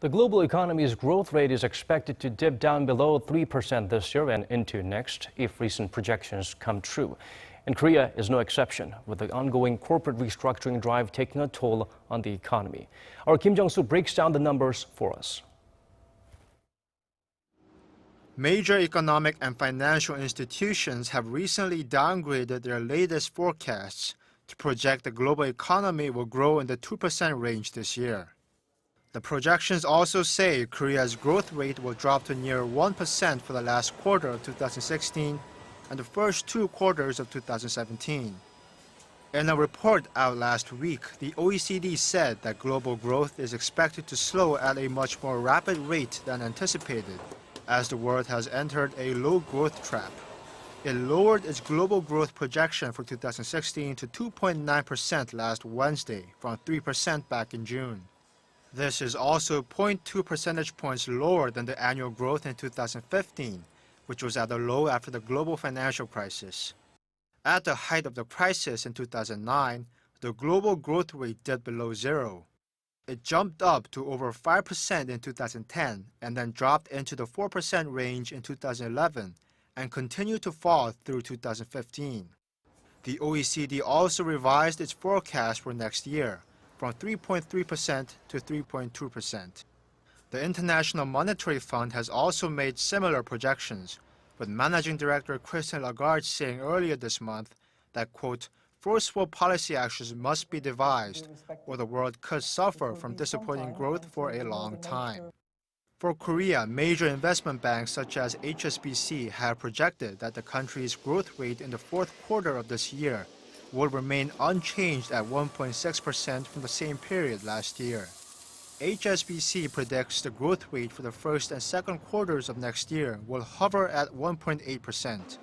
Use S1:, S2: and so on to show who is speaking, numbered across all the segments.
S1: The global economy's growth rate is expected to dip down below 3% this year and into next if recent projections come true. And Korea is no exception, with the ongoing corporate restructuring drive taking a toll on the economy. Our Kim Jung-soo breaks down the numbers for us.
S2: Major economic and financial institutions have recently downgraded their latest forecasts to project the global economy will grow in the 2% range this year. The projections also say Korea's growth rate will drop to near 1% for the last quarter of 2016 and the first 2 quarters of 2017. In a report out last week, the OECD said that global growth is expected to slow at a much more rapid rate than anticipated, as the world has entered a low growth trap. It lowered its global growth projection for 2016 to 2.9% last Wednesday from 3% back in June. This is also 0.2 percentage points lower than the annual growth in 2015, which was at a low after the global financial crisis. At the height of the crisis in 2009, the global growth rate dipped below zero. It jumped up to over 5% in 2010 and then dropped into the 4% range in 2011 and continued to fall through 2015. The OECD also revised its forecast for next year from 3.3% to 3.2%. The International Monetary Fund has also made similar projections, with Managing Director Christine Lagarde saying earlier this month that, quote, forceful policy actions must be devised, or the world could suffer from disappointing growth for a long time. For Korea, major investment banks such as HSBC have projected that the country's growth rate in the fourth quarter of this year will remain unchanged at 1.6% from the same period last year. HSBC predicts the growth rate for the first and second quarters of next year will hover at 1.8%.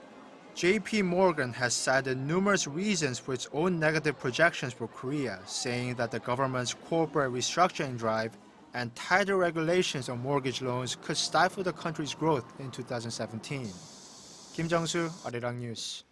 S2: JP Morgan has cited numerous reasons for its own negative projections for Korea, saying that the government's corporate restructuring drive and tighter regulations on mortgage loans could stifle the country's growth in 2017. Kim Jung-soo, Arirang News.